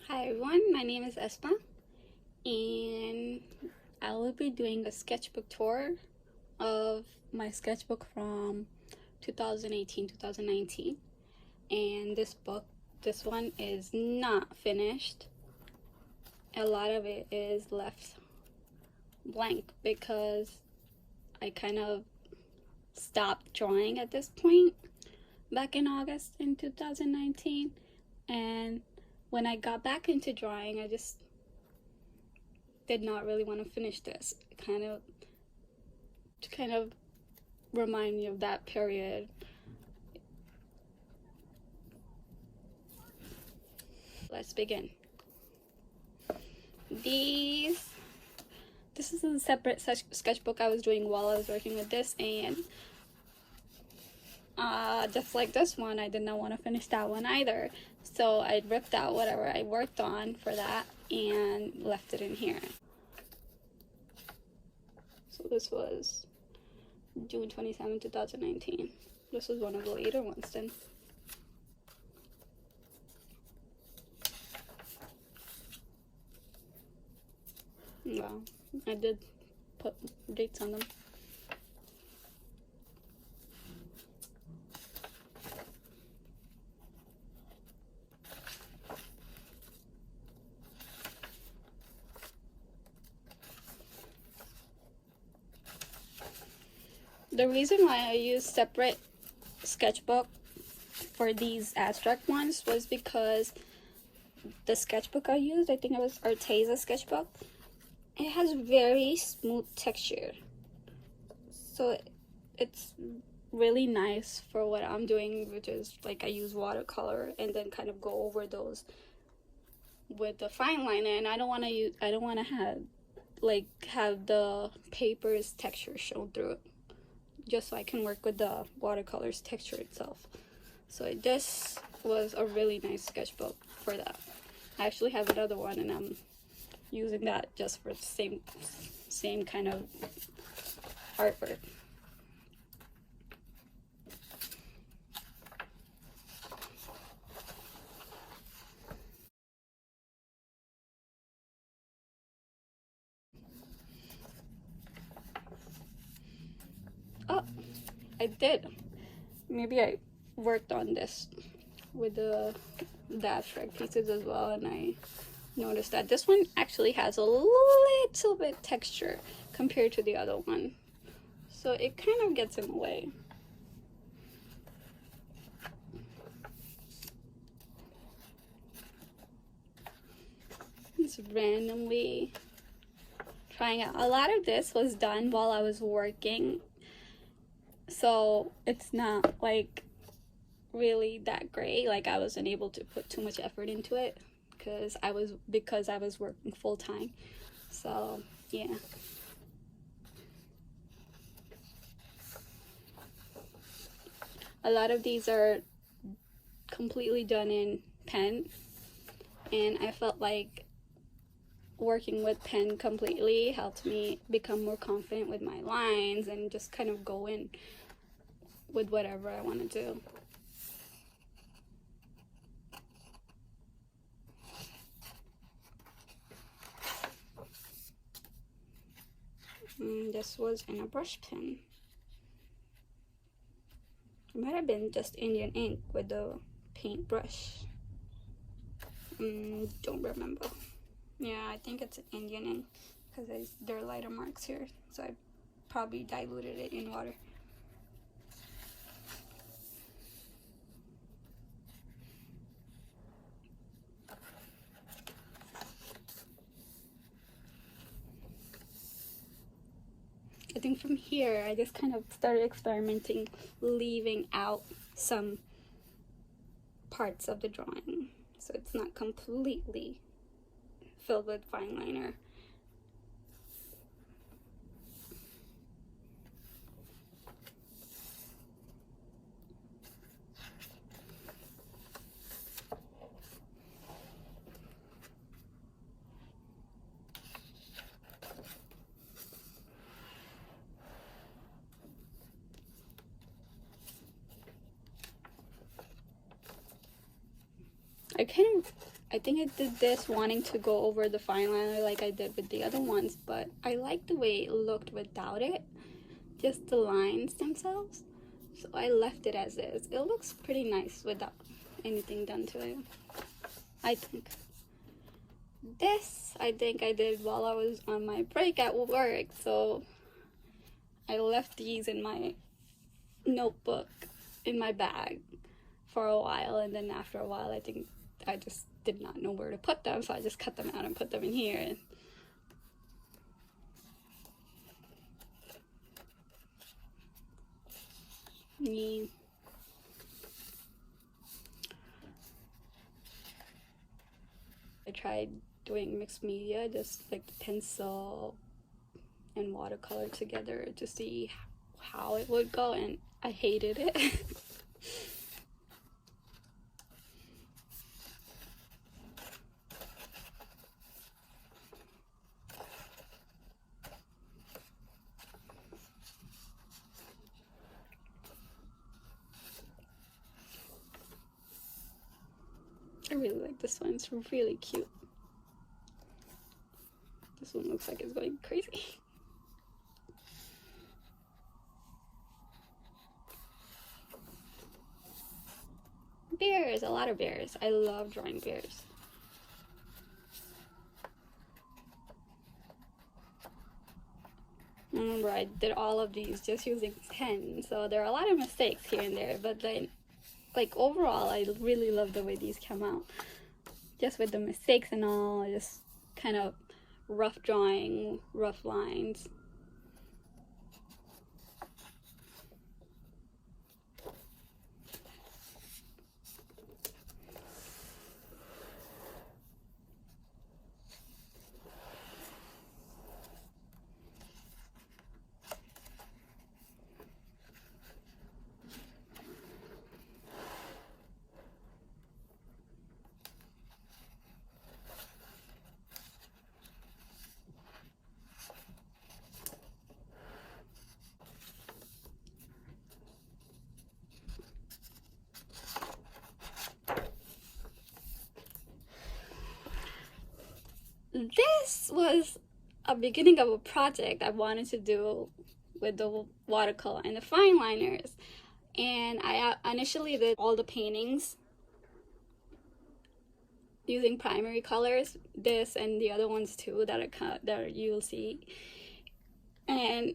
Hi everyone, my name is Asma and I will be doing a sketchbook tour of my sketchbook from 2018-2019. And this one is not finished. A lot of it is left blank because I kind of stopped drawing at this point back in August in 2019, and when I got back into drawing, I just did not really want to finish this. To kind of remind me of that period. Let's begin. This is a separate sketchbook I was doing while I was working with this, and just like this one, I did not want to finish that one either. So I ripped out whatever I worked on for that and left it in here. So this was June 27, 2019. This was one of the later ones then. Wow, I did put dates on them. The reason why I used separate sketchbook for these abstract ones was because the sketchbook I used, I think it was Arteza sketchbook, it has very smooth texture, so it's really nice for what I'm doing, which is like I use watercolor and then kind of go over those with the fine liner, and I don't want to have the paper's texture shown through it, just so I can work with the watercolor's texture itself. So this was a really nice sketchbook for that. I actually have another one and I'm using that just for the same kind of artwork. Oh, I did. Maybe I worked on this with the abstract pieces as well, and I noticed that this one actually has a little bit texture compared to the other one, so it kind of gets in the way. Just randomly trying out. A lot of this was done while I was working, so it's not like really that great. Like I wasn't able to put too much effort into it because I was working full-time. So yeah, a lot of these are completely done in pen, and I felt like working with pen completely helped me become more confident with my lines and just kind of go in with whatever I want to do. This was in a brush pen. It might have been just Indian ink with the paintbrush. Don't remember. Yeah, I think it's Indian ink because there are lighter marks here, so I probably diluted it in water. I think from here I just kind of started experimenting, leaving out some parts of the drawing so it's not completely filled with fine liner. I kind of I think I did this wanting to go over the fine liner like I did with the other ones, but I like the way it looked without it, just the lines themselves. So I left it as is. It looks pretty nice without anything done to it, I think. This, I think I did while I was on my break at work, so I left these in my notebook in my bag for a while, and then after a while I think I just did not know where to put them, so I just cut them out and put them in here. Me. I tried doing mixed media, just like pencil and watercolor together to see how it would go, and I hated it. I really like this one. It's really cute. This one looks like it's going crazy. Bears, a lot of bears. I love drawing bears. Remember, I did all of these just using pen, so there are a lot of mistakes here and there, but then, like, overall, I really love the way these come out. Just with the mistakes and all, just kind of rough drawing, rough lines. This was a beginning of a project I wanted to do with the watercolor and the fine liners, and I initially did all the paintings using primary colors, this and the other ones too that you'll see, and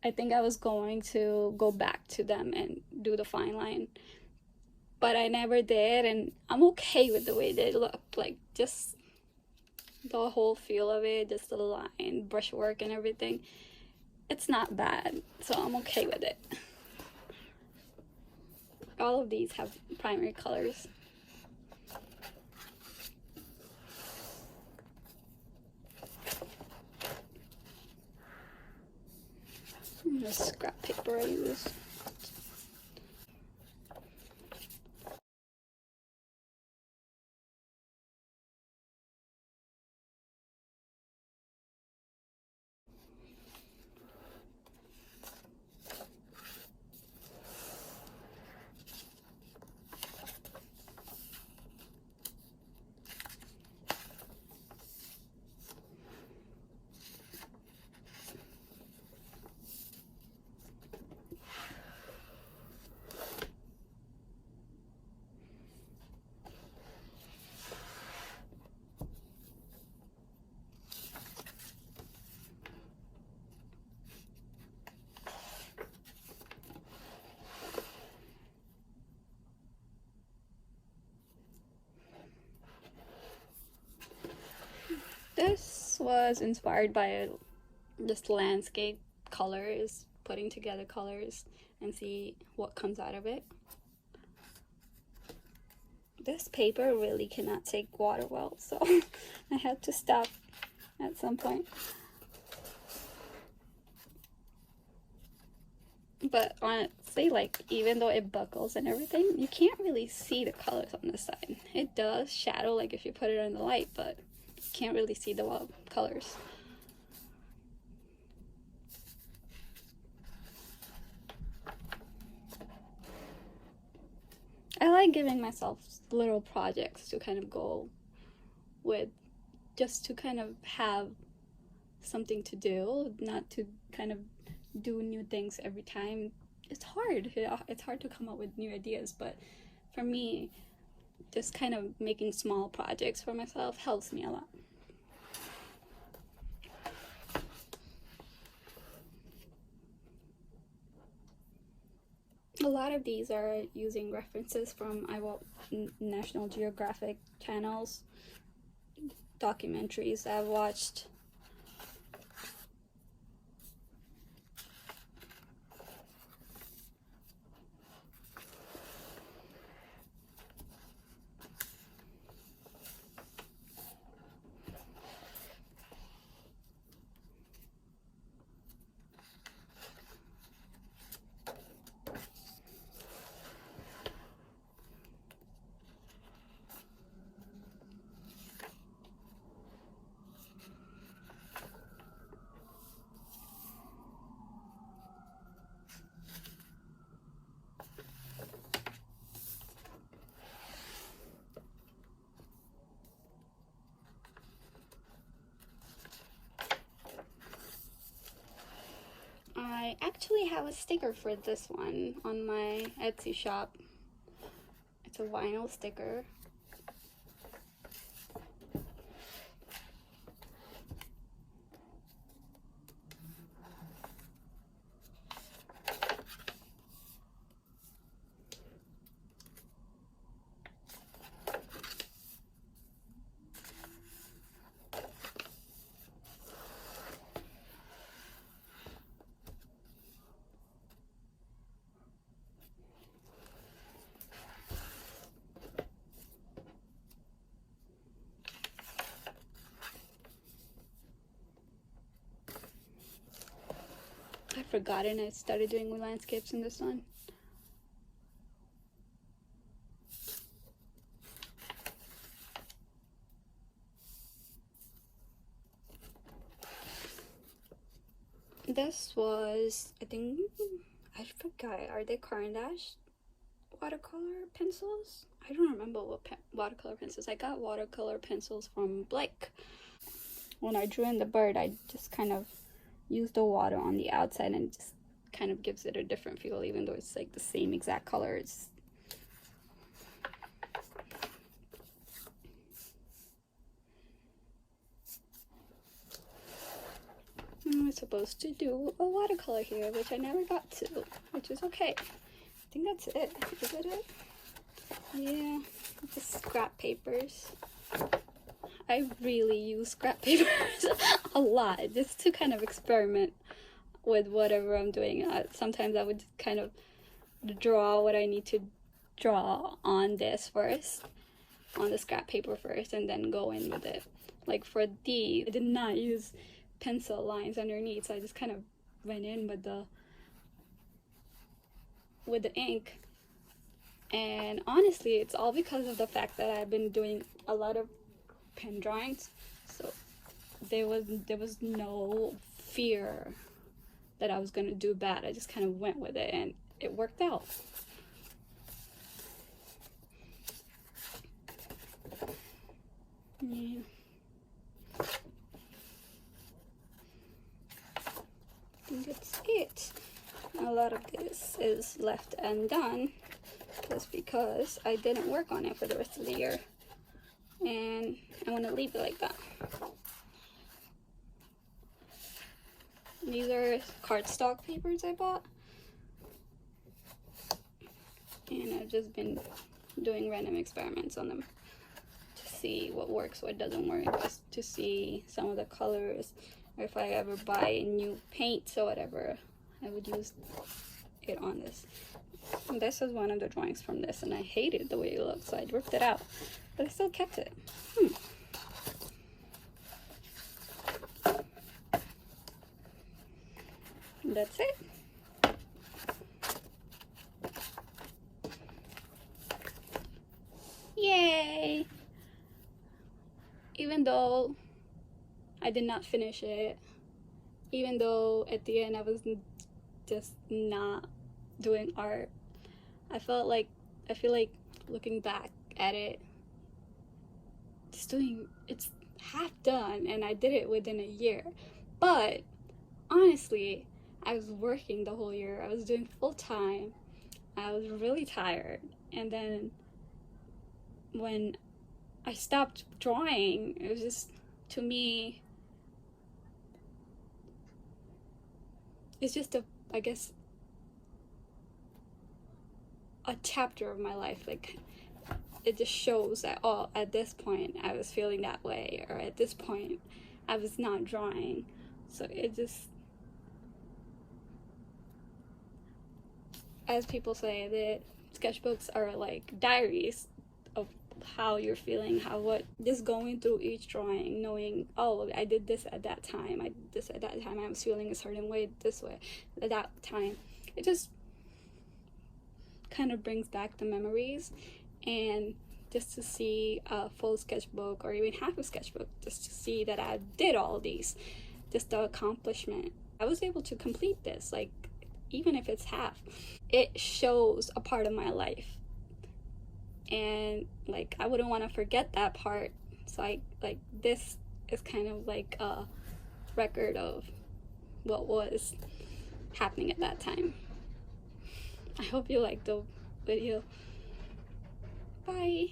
I think I was going to go back to them and do the fine line, but I never did, and I'm okay with the way they look, like just the whole feel of it, just the line, brushwork and everything. It's not bad, so I'm okay with it. All of these have primary colors. The scrap paper I use. This was inspired by just landscape colors, putting together colors and see what comes out of it. This paper really cannot take water well, so I had to stop at some point. But honestly, like, even though it buckles and everything, you can't really see the colors on the side. It does shadow, like if you put it in the light, but you can't really see the colors. I like giving myself little projects to kind of go with just to kind of have something to do, not to kind of do new things every time. It's hard. It's hard to come up with new ideas, but for me, just kind of making small projects for myself helps me a lot. A lot of these are using references from National Geographic channels, documentaries I've watched. I actually have a sticker for this one on my Etsy shop. It's a vinyl sticker. I've forgotten I started doing landscapes in this one. This was, I think, I forgot, are they Caran-d'Ache watercolor pencils? I don't remember what watercolor pencils. I got watercolor pencils from Blake. When I drew in the bird, I just kind of used the water on the outside and it just kind of gives it a different feel, even though it's like the same exact colors. I was supposed to do a watercolor here, which I never got to, which is okay. I think that's it. Is that it? Yeah, just scrap papers. I really use scrap papers a lot, just to kind of experiment with whatever I'm doing. Sometimes I would kind of draw what I need to draw on this first, on the scrap paper first, and then go in with it. Like for these, I did not use pencil lines underneath, so I just kind of went in with the ink. And honestly, it's all because of the fact that I've been doing a lot of pen drawings, so there was no fear that I was gonna do bad. I just kind of went with it and it worked out. Yeah. I think that's it. A lot of this is left undone just because I didn't work on it for the rest of the year, and I want to leave it like that. These are cardstock papers I bought, and I've just been doing random experiments on them to see what works, what doesn't work, just to see some of the colors, or if I ever buy new paints or whatever, I would use it on this. And this is one of the drawings from this, and I hated the way it looked, so I ripped it out, but I still kept it. And that's it. Yay! Even though I did not finish it, even though at the end I was just not doing art, I feel like looking back at it it's half done, and I did it within a year. But honestly, I was working the whole year. I was doing full time. I was really tired. And then when I stopped drawing, it was just, to me, it's just I guess, a chapter of my life. Like, it just shows that, oh, at this point I was feeling that way, or at this point I was not drawing. So it just, as people say, that sketchbooks are like diaries of how you're feeling, just going through each drawing, knowing, oh, I did this at that time, I did this at that time, I was feeling a certain way this way at that time. It just kind of brings back the memories. And just to see a full sketchbook, or even half a sketchbook, just to see that I did all these, just the accomplishment, I was able to complete this, like, even if it's half, it shows a part of my life. And like, I wouldn't want to forget that part. So like this is kind of like a record of what was happening at that time. I hope you liked the video. Bye.